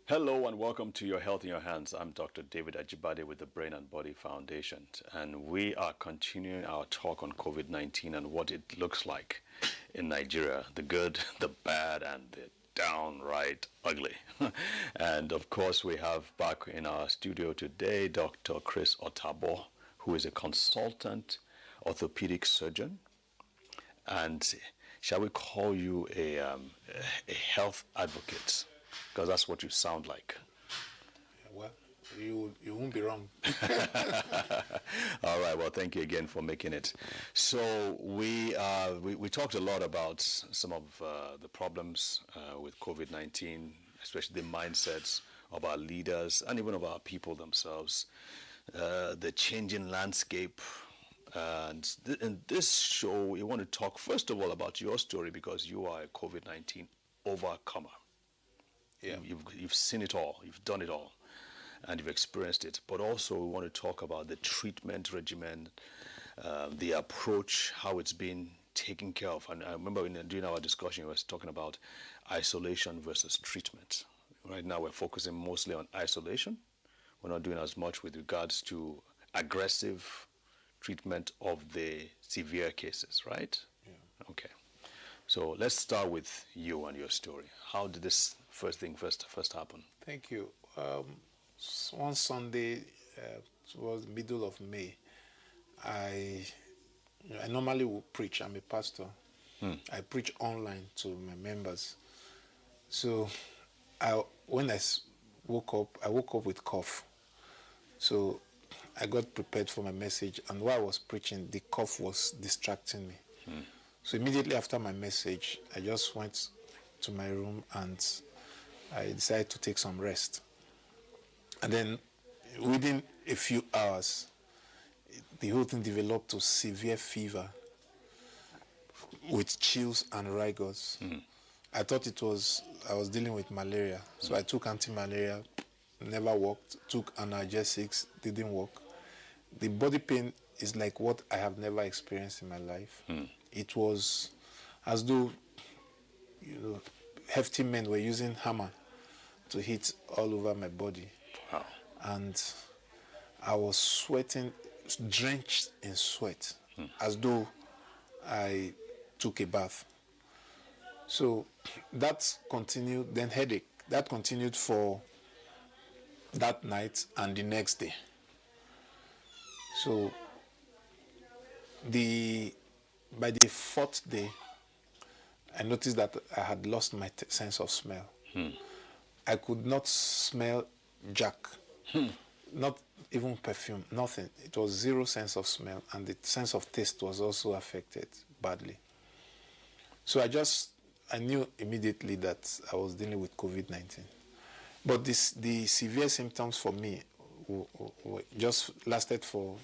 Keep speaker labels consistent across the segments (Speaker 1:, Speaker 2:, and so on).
Speaker 1: Hello and welcome to Your Health in Your Hands. I'm Dr. David Ajibade with the Brain and Body Foundation, and we are continuing our talk on COVID-19 and what it looks like in Nigeria, the good, the bad, and the downright ugly. And of course, we have back in our studio today Dr. Chris Otabo, who is a consultant orthopedic surgeon, and shall we call you a health advocate? Because that's what you sound like.
Speaker 2: Well, you won't be wrong.
Speaker 1: All right. Well, thank you again for making it. So we talked a lot about some of the problems with COVID-19, especially the mindsets of our leaders and even of our people themselves, the changing landscape. And in this show, we want to talk first of all about your story because you are a COVID-19 overcomer.
Speaker 2: Yeah.
Speaker 1: You've seen it all, you've done it all, and you've experienced it. But also we want to talk about the treatment regimen, the approach, how it's been taken care of. And I remember during our discussion, we were talking about isolation versus treatment. Right now we're focusing mostly on isolation. We're not doing as much with regards to aggressive treatment of the severe cases, right?
Speaker 2: Yeah.
Speaker 1: Okay. So let's start with you and your story. How did this first happen?
Speaker 2: Thank you. One Sunday, towards the middle of May, I normally will preach. I'm a pastor. I preach online to my members. So when I woke up with cough. So I got prepared for my message, and while I was preaching, the cough was distracting me. So immediately after my message, I just went to my room and I decided to take some rest. And then within a few hours, the whole thing developed to severe fever with chills and rigors. I thought I was dealing with malaria. So I took anti-malaria, never worked, took analgesics, didn't work. The body pain is like what I have never experienced in my life. It was as though, hefty men were using hammer to hit all over my body.
Speaker 1: Wow.
Speaker 2: And I was sweating, drenched in sweat, as though I took a bath. So that continued, then headache. That continued for that night and the next day. So by the fourth day, I noticed that I had lost my sense of smell. I could not smell jack, not even perfume, nothing. It was zero sense of smell, and the sense of taste was also affected badly. So I knew immediately that I was dealing with COVID-19. But the severe symptoms for me just lasted for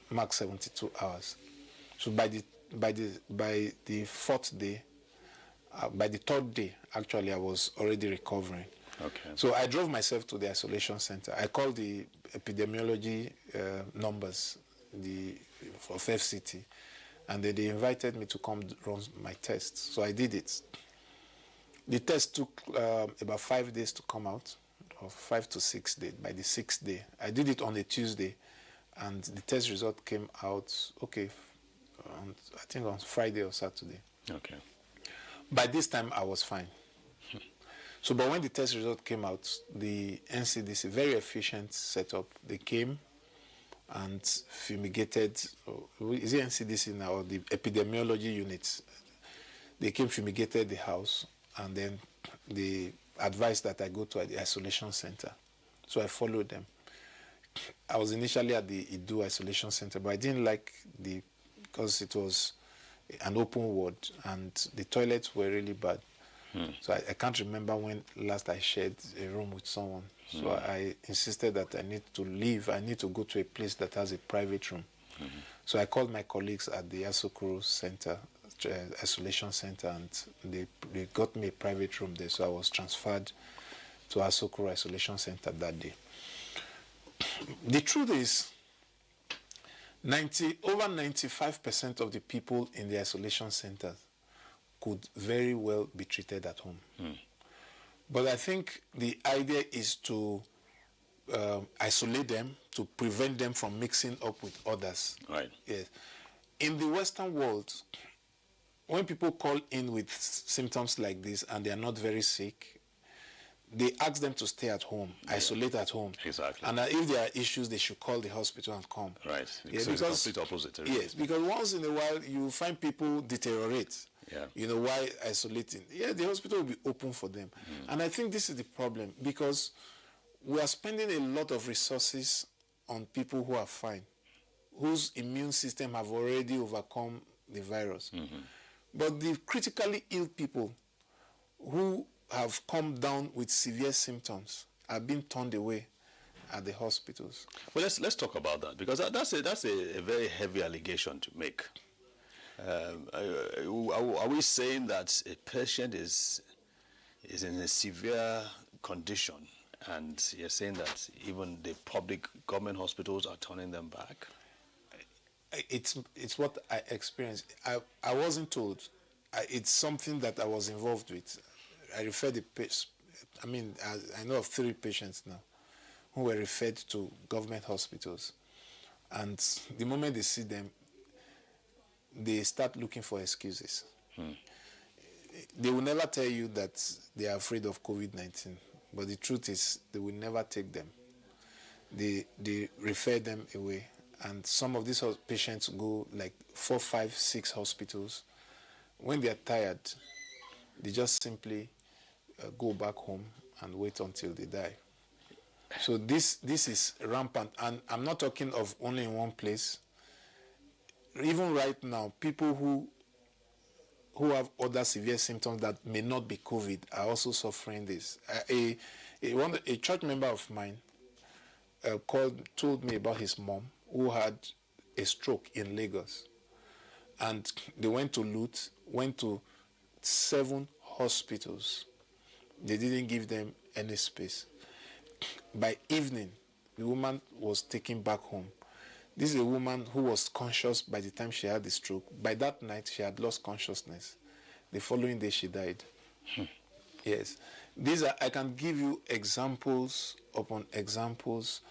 Speaker 2: max 72 hours. So by the fourth day, by the third day, actually, I was already recovering.
Speaker 1: Okay.
Speaker 2: So I drove myself to the isolation center. I called the epidemiology numbers of FCT, and they invited me to come run my tests. So I did it. The test took about 5 days to come out, or 5 to 6 days. By the 6th day, I did it on a Tuesday, and the test result came out, I think on Friday or Saturday.
Speaker 1: Okay.
Speaker 2: By this time, I was fine. So, but when the test result came out, the NCDC, very efficient setup, they came and fumigated, is it NCDC now, or the epidemiology units? They came, fumigated the house, and then they advised that I go to the isolation center. So I followed them. I was initially at the Idu isolation center, but I didn't like because it was an open ward and the toilets were really bad. So I can't remember when last I shared a room with someone. So I insisted that I need to leave. I need to go to a place that has a private room. So I called my colleagues at the Asokoro Center, isolation center, and they got me a private room there. So I was transferred to Asokoro Isolation Center that day. The truth is, over 95% of the people in the isolation centers could very well be treated at home. But I think the idea is to isolate them, to prevent them from mixing up with others.
Speaker 1: Right.
Speaker 2: Yes. In the Western world, when people call in with symptoms like this and they are not very sick, they ask them to stay at home, isolate at home.
Speaker 1: Exactly.
Speaker 2: And if there are issues, they should call the hospital and come.
Speaker 1: Right.
Speaker 2: Yeah,
Speaker 1: so it's the complete opposite. Really.
Speaker 2: Yes, because once in a while you find people deteriorate.
Speaker 1: Yeah.
Speaker 2: You know, why isolating? Yeah, the hospital will be open for them. And I think this is the problem, because we are spending a lot of resources on people who are fine, whose immune system have already overcome the virus. But the critically ill people who have come down with severe symptoms are being turned away at the hospitals.
Speaker 1: Well, let's talk about that, because that's a very heavy allegation to make. Are we saying that a patient is in a severe condition, and you're saying that even the public government hospitals are turning them back?
Speaker 2: It's what I experienced. I wasn't told. It's something that I was involved with. I referred the patient. I mean, I know of 3 patients now who were referred to government hospitals, and the moment they see them, they start looking for excuses. They will never tell you that they are afraid of COVID-19, but the truth is they will never take them. They refer them away, and some of these patients go like 4, 5, 6 hospitals. When they are tired, they just simply go back home and wait until they die. So this is rampant, and I'm not talking of only in one place. Even right now, people who have other severe symptoms that may not be COVID are also suffering this. A church member of mine told me about his mom who had a stroke in Lagos, and they went to 7 hospitals. They didn't give them any space. By evening, the woman was taken back home. This is a woman who was conscious by the time she had the stroke. By that night, she had lost consciousness. The following day, she died. Yes. I can give you examples upon examples.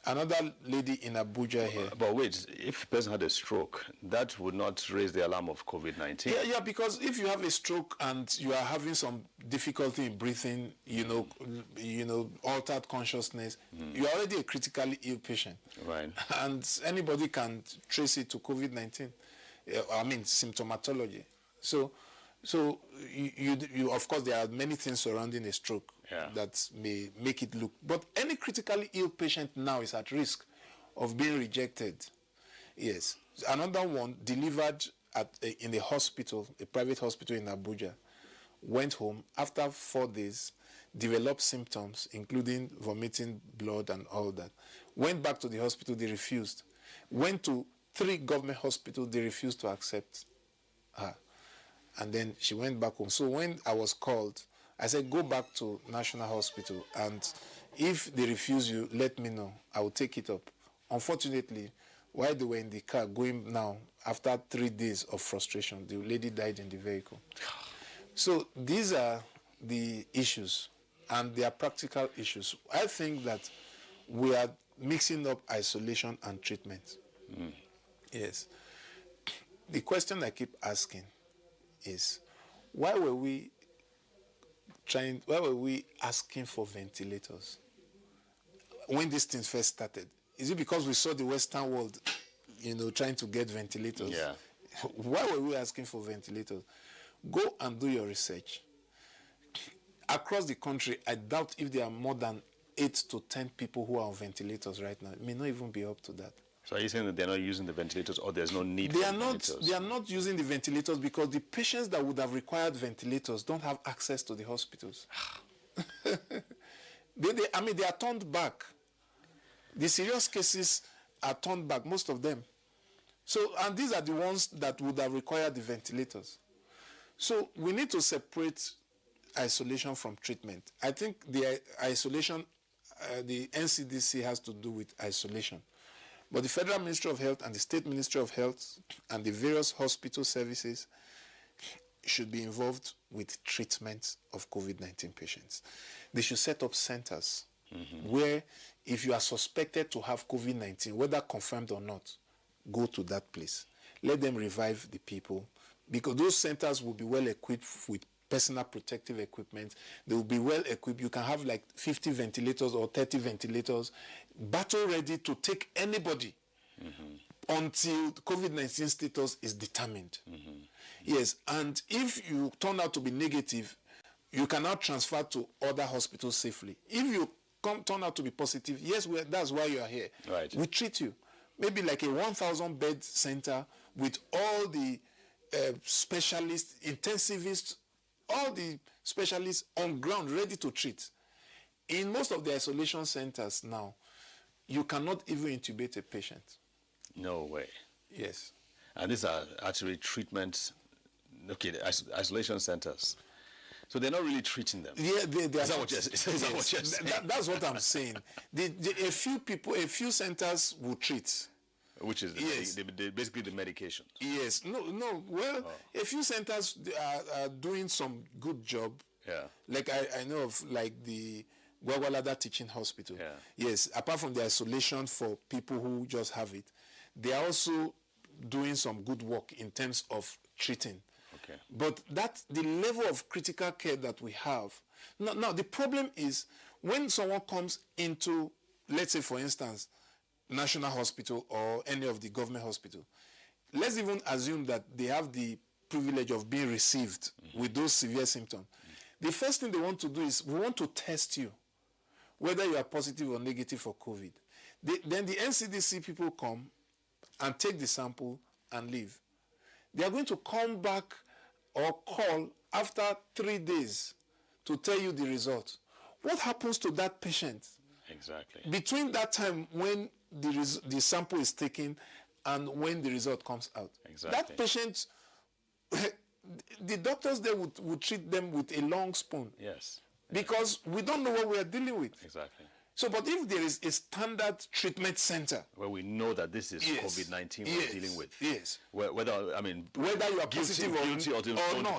Speaker 2: Another lady in Abuja here.
Speaker 1: But wait, if a person had a stroke, that would not raise the alarm of COVID-19.
Speaker 2: Yeah, because if you have a stroke and you are having some difficulty in breathing, altered consciousness, you are already a critically ill patient.
Speaker 1: Right.
Speaker 2: And anybody can trace it to COVID-19. I mean, symptomatology. So you of course, there are many things surrounding a stroke that may make it look. But any critically ill patient now is at risk of being rejected. Yes. Another one delivered in a hospital, a private hospital in Abuja, went home after 4 days, developed symptoms, including vomiting blood and all that. Went back to the hospital, they refused. Went to 3 government hospitals, they refused to accept her. And then she went back home. So when I was called, I said, go back to National Hospital, and if they refuse you, let me know. I will take it up. Unfortunately, while they were in the car going now, after 3 days of frustration, the lady died in the vehicle. So these are the issues, and they are practical issues. I think that we are mixing up isolation and treatment. Yes. The question I keep asking is, why were we asking for ventilators when these things first started? Is it because we saw the Western world, trying to get ventilators?
Speaker 1: Yeah.
Speaker 2: Why were we asking for ventilators? Go and do your research. Across the country, I doubt if there are more than 8 to 10 people who are on ventilators right now. It may not even be up to that.
Speaker 1: So are you saying that they're not using the ventilators, or there's no need for ventilators?
Speaker 2: They are not using the ventilators because the patients that would have required ventilators don't have access to the hospitals. They are turned back. The serious cases are turned back, most of them. So, and these are the ones that would have required the ventilators. So we need to separate isolation from treatment. I think the isolation, the NCDC has to do with isolation. But the Federal Ministry of Health and the State Ministry of Health and the various hospital services should be involved with treatment of COVID-19 patients. They should set up centers where if you are suspected to have COVID-19, whether confirmed or not, go to that place. Let them revive the people, because those centers will be well equipped with personal protective equipment. They will be well equipped. You can have like 50 ventilators or 30 ventilators, battle ready to take anybody until COVID-19 status is determined. Yes, and if you turn out to be negative, you cannot transfer to other hospitals safely. If you turn out to be positive, yes, that's why you are here.
Speaker 1: Right.
Speaker 2: We treat you. Maybe like a 1,000 bed center with all the specialists, intensivists, all the specialists on ground ready to treat. In most of the isolation centers now, you cannot even intubate a patient.
Speaker 1: No way.
Speaker 2: Yes.
Speaker 1: And these are actually treatment, isolation centers. So they're not really treating them.
Speaker 2: Yeah, they
Speaker 1: is that what you're saying?
Speaker 2: That's what I'm saying. A few centers will treat.
Speaker 1: Which is basically the medication.
Speaker 2: Yes. No. Well, a few centers are doing some good job.
Speaker 1: Yeah.
Speaker 2: Like I know of, like the Gwagwalada Teaching Hospital.
Speaker 1: Yeah.
Speaker 2: Yes. Apart from the isolation for people who just have it, they are also doing some good work in terms of treating.
Speaker 1: Okay.
Speaker 2: But the level of critical care that we have. Now the problem is when someone comes into, let's say for instance, National Hospital or any of the government hospital, let's even assume that they have the privilege of being received with those severe symptoms. The first thing they want to do is, we want to test you, whether you are positive or negative for COVID. Then the NCDC people come and take the sample and leave. They are going to come back or call after 3 days to tell you the result. What happens to that patient?
Speaker 1: Exactly.
Speaker 2: Between that time when the sample is taken and when the result comes out.
Speaker 1: Exactly.
Speaker 2: That patient, the doctors there would treat them with a long spoon.
Speaker 1: Yes.
Speaker 2: Because we don't know what we are dealing with.
Speaker 1: Exactly.
Speaker 2: So, but if there is a standard treatment center
Speaker 1: where we know that this is COVID-19 we're dealing with.
Speaker 2: Yes.
Speaker 1: Whether you are
Speaker 2: positive or not.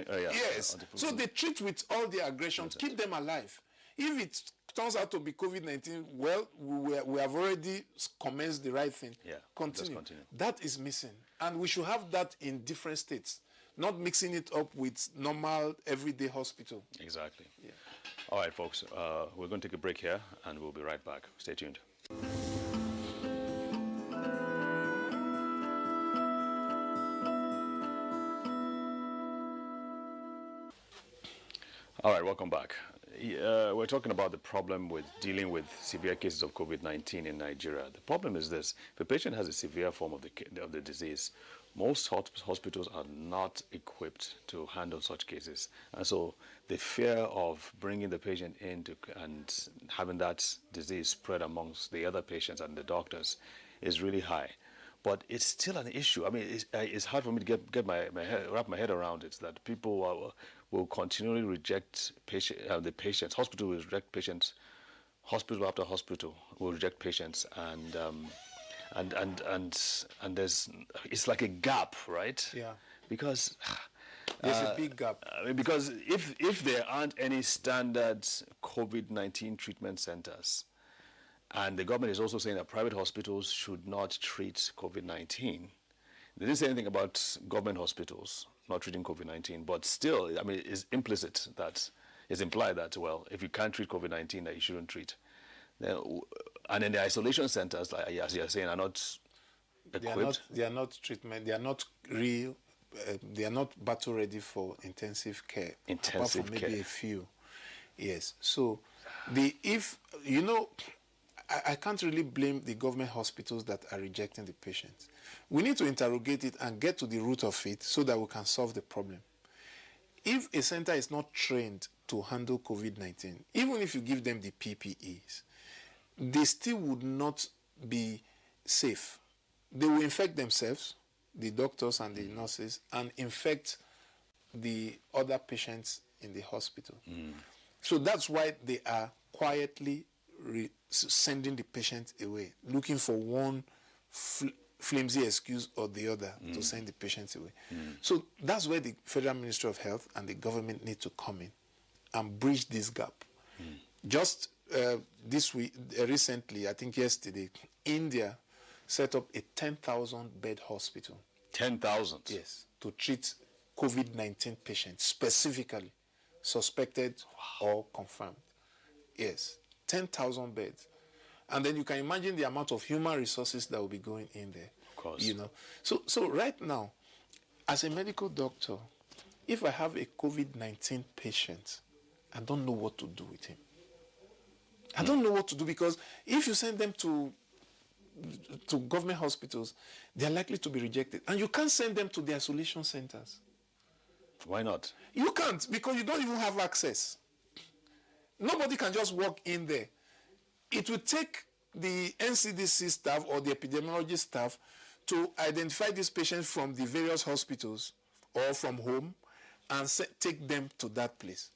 Speaker 2: Yes. So they treat with all the aggressions, keep them alive. If it turns out to be COVID-19, well, we have already commenced the right thing.
Speaker 1: Yeah.
Speaker 2: Continue. That is missing. And we should have that in different states, not mixing it up with normal, everyday hospital.
Speaker 1: Exactly.
Speaker 2: Yeah.
Speaker 1: All right, folks, we're going to take a break here, and we'll be right back. Stay tuned. All right, welcome back. We're talking about the problem with dealing with severe cases of COVID-19 in Nigeria. The problem is this: if a patient has a severe form of the disease, most hospitals are not equipped to handle such cases. And so the fear of bringing the patient in and having that disease spread amongst the other patients and the doctors is really high. But it's still an issue. I mean, it's hard for me to wrap my head around it, that people will continually reject the patients. Hospital will reject patients. Hospital after hospital will reject patients, and there's, it's like a gap, right?
Speaker 2: Yeah.
Speaker 1: Because
Speaker 2: there's a big gap.
Speaker 1: Because if there aren't any standard COVID-19 treatment centers, and the government is also saying that private hospitals should not treat COVID-19. They didn't say anything about government hospitals not treating COVID-19, but still, I mean, it's implicit that, it's implied that, well, if you can't treat COVID-19, that you shouldn't treat. And then the isolation centers, like, as you're saying, are not equipped.
Speaker 2: They are not treatment. They are not real. They are not battle ready for intensive care. Apart from maybe a few. Yes. So, I can't really blame the government hospitals that are rejecting the patients. We need to interrogate it and get to the root of it so that we can solve the problem. If a center is not trained to handle COVID-19, even if you give them the PPEs, they still would not be safe. They will infect themselves, the doctors and the nurses, and infect the other patients in the hospital. So that's why they are quietly sending the patient away, looking for one flimsy excuse or the other to send the patients away. So that's where the Federal Ministry of Health and the government need to come in and bridge this gap. Just this week, recently, I think yesterday, India set up a 10,000 bed hospital.
Speaker 1: 10,000?
Speaker 2: Yes, to treat COVID-19 patients, specifically suspected or confirmed. Yes, 10,000 beds. And then you can imagine the amount of human resources that will be going in there.
Speaker 1: Of course.
Speaker 2: You know. So right now, as a medical doctor, if I have a COVID-19 patient, I don't know what to do with him. I don't know what to do, because if you send them to government hospitals, they are likely to be rejected. And you can't send them to the isolation centers.
Speaker 1: Why not?
Speaker 2: You can't, because you don't even have access. Nobody can just walk in there. It will take the NCDC staff or the epidemiology staff to identify these patients from the various hospitals or from home and take them to that place.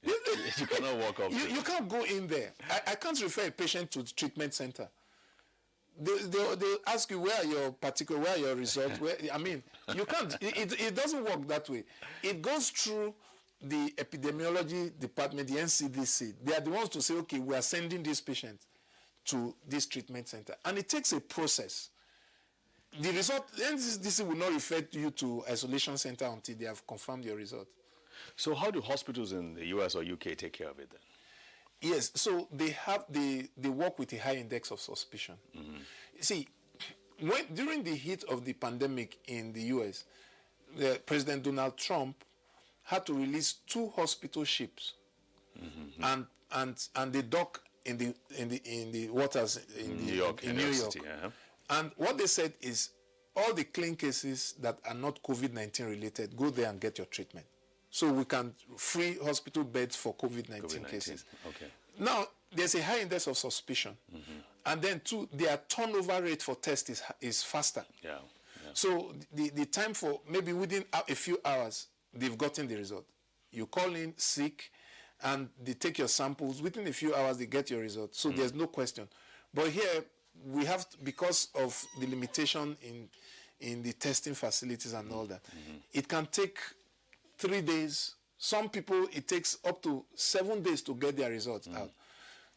Speaker 1: You cannot walk up.
Speaker 2: You can't go in there. I can't refer a patient to the treatment center. They'll ask you, where are your results? I mean, you can't. It doesn't work that way. It goes through the epidemiology department, the NCDC. They are the ones to say, okay, we are sending these patients to this treatment center. And it takes a process. The result, the NCDC will not refer you to isolation center until they have confirmed your result.
Speaker 1: So how do hospitals in the US or UK take care of it then?
Speaker 2: Yes, so they work with a high index of suspicion. See, during the heat of the pandemic in the US, President Donald Trump had to release 2 hospital ships, and they dock in the waters in New York. And what they said is, all the clean cases that are not COVID-19 related, go there and get your treatment. So we can free hospital beds for COVID-19 cases.
Speaker 1: Okay.
Speaker 2: Now, there's a high index of suspicion. And then, 2, their turnover rate for tests is faster.
Speaker 1: Yeah.
Speaker 2: So the time for, maybe within a few hours, they've gotten the result. You call in sick, and they take your samples. Within a few hours, they get your result. So there's no question. But here, we have, because of the limitation in the testing facilities and all that, it can take 3 days. Some people, it takes up to 7 days to get their results out.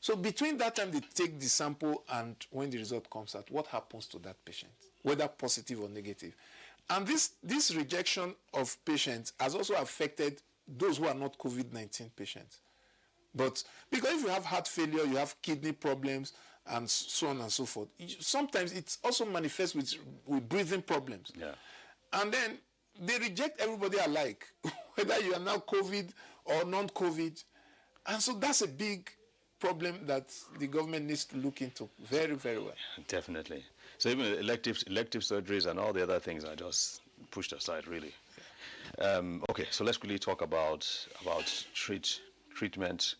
Speaker 2: So between that time they take the sample and when the result comes out, what happens to that patient, whether positive or negative? And this rejection of patients has also affected those who are not COVID-19 patients. But because if you have heart failure, you have kidney problems, and so on and so forth, sometimes it also manifests with breathing problems.
Speaker 1: Yeah.
Speaker 2: And then they reject everybody alike, whether you are now COVID or non-COVID. And so that's a big problem that the government needs to look into very, very well.
Speaker 1: Definitely. So even elective surgeries and all the other things are just pushed aside, really. Okay, so let's quickly talk about treatment.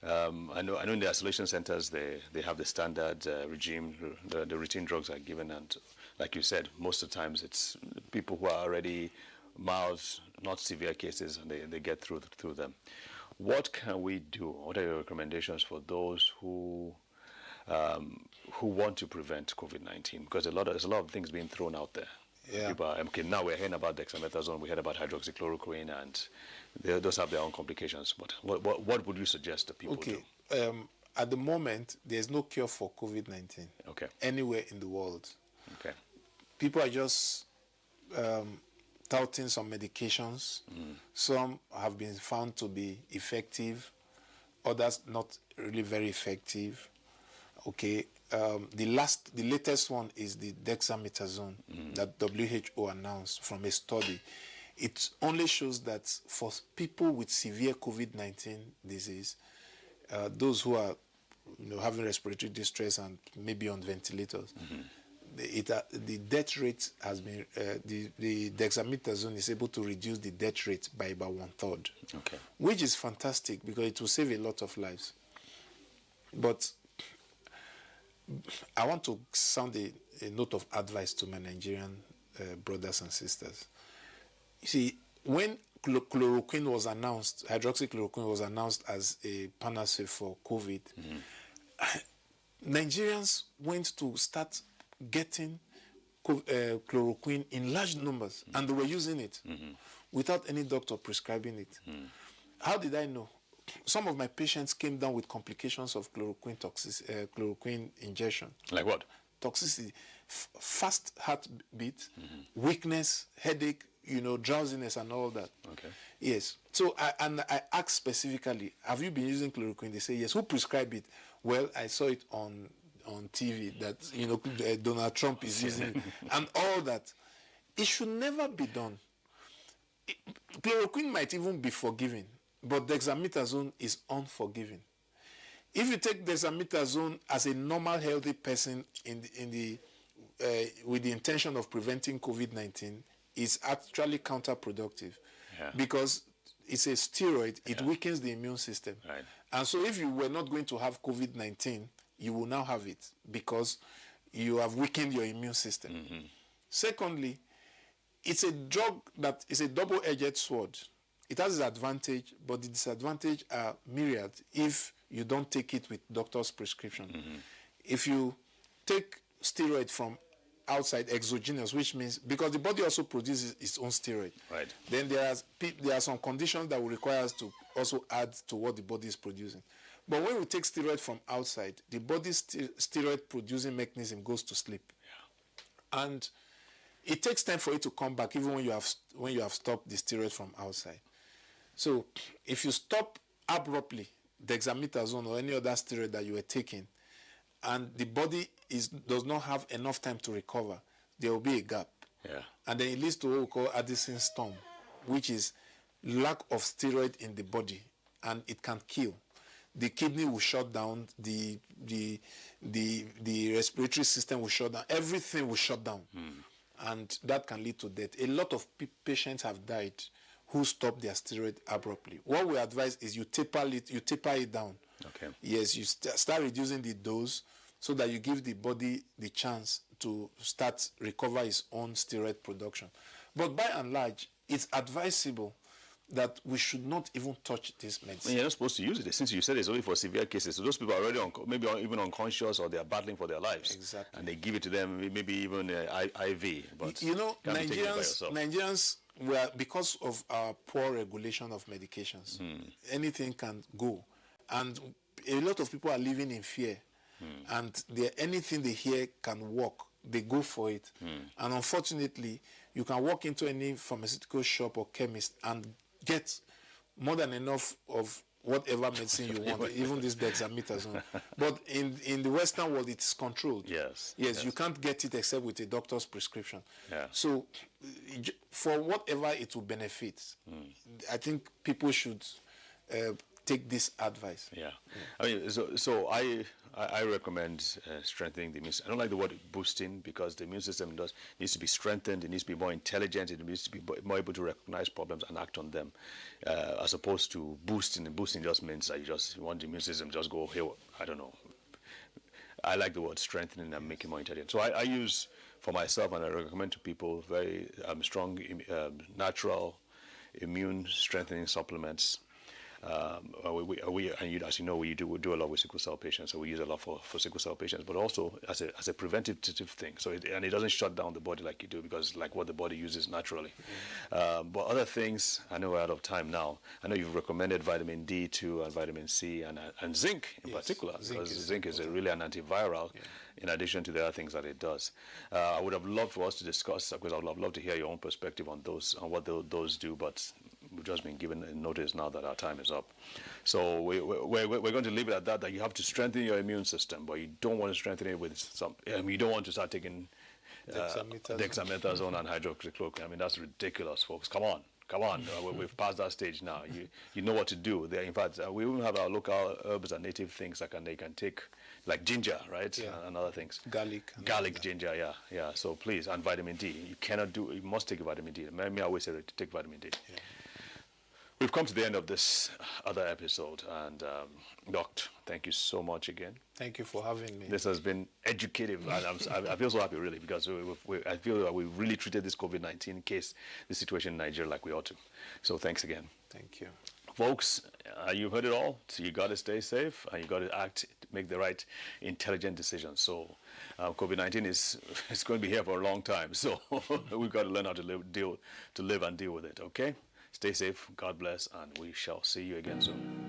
Speaker 1: I know in the isolation centers they have the standard regime. The routine drugs are given, and like you said, most of the times it's people who are already mild, not severe cases, and they get through them. What can we do? What are your recommendations for those who want to prevent COVID-19? Because there's a lot of things being thrown out there.
Speaker 2: Yeah.
Speaker 1: Okay, now we're hearing about dexamethasone, we heard about hydroxychloroquine, and those have their own complications. But what would you suggest that people do?
Speaker 2: At the moment, there's no cure for COVID-19 anywhere in the world.
Speaker 1: Okay.
Speaker 2: People are just touting some medications. Some have been found to be effective, others not really very effective. Okay. The latest one is the dexamethasone that WHO announced from a study. It only shows that for people with severe COVID-19 disease, those who are having respiratory distress and maybe on ventilators, the death rate has been, the dexamethasone is able to reduce the death rate by about 1/3, which is fantastic because it will save a lot of lives. But I want to sound a note of advice to my Nigerian brothers and sisters. You see, when chloroquine was announced, hydroxychloroquine was announced as a panacea for COVID, Nigerians went to start getting chloroquine in large numbers, and they were using it without any doctor prescribing it. How did I know? Some of my patients came down with complications of chloroquine injection.
Speaker 1: Like what?
Speaker 2: Toxicity, fast heartbeat, weakness, headache, drowsiness and all that.
Speaker 1: Okay.
Speaker 2: Yes. So I asked specifically, have you been using chloroquine? They say yes. Who prescribed it? Well, I saw it on TV that Donald Trump is using it and all that. It should never be done. Chloroquine might even be forgiving, but dexamethasone is unforgiving. If you take dexamethasone as a normal healthy person with the intention of preventing COVID-19, it's actually counterproductive because it's a steroid. It weakens the immune system.
Speaker 1: Right.
Speaker 2: And so if you were not going to have COVID-19, you will now have it because you have weakened your immune system. Secondly, it's a drug that is a double-edged sword. It has its advantage, but the disadvantage are myriad if you don't take it with doctor's prescription. If you take steroid from outside, exogenous, which means because the body also produces its own steroid.
Speaker 1: Right.
Speaker 2: Then there are some conditions that will require us to also add to what the body is producing. But when we take steroid from outside, the body's steroid producing mechanism goes to sleep. And it takes time for it to come back, even when you have stopped the steroid from outside. So if you stop abruptly dexamethasone or any other steroid that you were taking, and the body does not have enough time to recover, there will be a gap. And then it leads to what we call Addison's storm, which is lack of steroid in the body, and it can kill. The kidney will shut down, the respiratory system will shut down, everything will shut down. And that can lead to death. A lot of patients have died who stopped their steroid abruptly. What we advise is you taper it down.
Speaker 1: Okay.
Speaker 2: Yes, you start reducing the dose so that you give the body the chance to start recover its own steroid production. But by and large, it's advisable that we should not even touch this medicine.
Speaker 1: You're not supposed to use it since you said it's only for severe cases. So those people are already maybe even unconscious or they are battling for their lives.
Speaker 2: Exactly.
Speaker 1: And they give it to them, maybe even IV. But
Speaker 2: Nigerians were, because of our poor regulation of medications, anything can go. And a lot of people are living in fear. And anything they hear can work. They go for it. And unfortunately, you can walk into any pharmaceutical shop or chemist and get more than enough of whatever medicine you want, even this dexamethasone. But in the Western world, it's controlled.
Speaker 1: Yes,
Speaker 2: you can't get it except with a doctor's prescription.
Speaker 1: Yeah. So
Speaker 2: for whatever it will benefit, I think people should take this advice.
Speaker 1: Yeah. I mean, so I recommend strengthening the immune system. I don't like the word boosting because the immune system needs to be strengthened. It needs to be more intelligent. It needs to be more able to recognize problems and act on them, as opposed to boosting. And boosting just means that you want the immune system to just go, hey, I don't know. I like the word strengthening and making more intelligent. So I use for myself, and I recommend to people, very strong, natural immune strengthening supplements. As you know, we do a lot with sickle cell patients, so we use a lot for sickle cell patients, but also as a preventative thing. So it doesn't shut down the body like you do, because like what the body uses naturally. But other things, I know we're out of time now. I know you've recommended vitamin D2 and vitamin C and zinc in particular, because zinc is really an antiviral. In addition to the other things that it does. I would have loved for us to discuss, because I would have loved to hear your own perspective on on what those do, but we've just been given a notice now that our time is up. So we're going to leave it at that you have to strengthen your immune system, but you don't want to strengthen it with you don't want to start taking dexamethasone and hydroxychloroquine. I mean, that's ridiculous, folks. Come on. We've passed that stage now. You know what to do. In fact, we even have our local herbs and native things that they can take, like ginger, right?
Speaker 2: Yeah.
Speaker 1: And other things.
Speaker 2: Garlic,
Speaker 1: ginger, yeah. So please, and vitamin D. You must take vitamin D. I always say to take vitamin D. Yeah. We've come to the end of this other episode, and Doc, thank you so much again.
Speaker 2: Thank you for having me.
Speaker 1: This has been educative, and I feel so happy, really, because I feel that we really treated this COVID-19 case, the situation in Nigeria, like we ought to. So thanks again.
Speaker 2: Thank you.
Speaker 1: Folks, you've heard it all. So you got to stay safe, and you got to act make the right intelligent decisions. So COVID-19 is it's going to be here for a long time. So we've got to learn how to live and deal with it. Okay? Stay safe. God bless, and we shall see you again soon.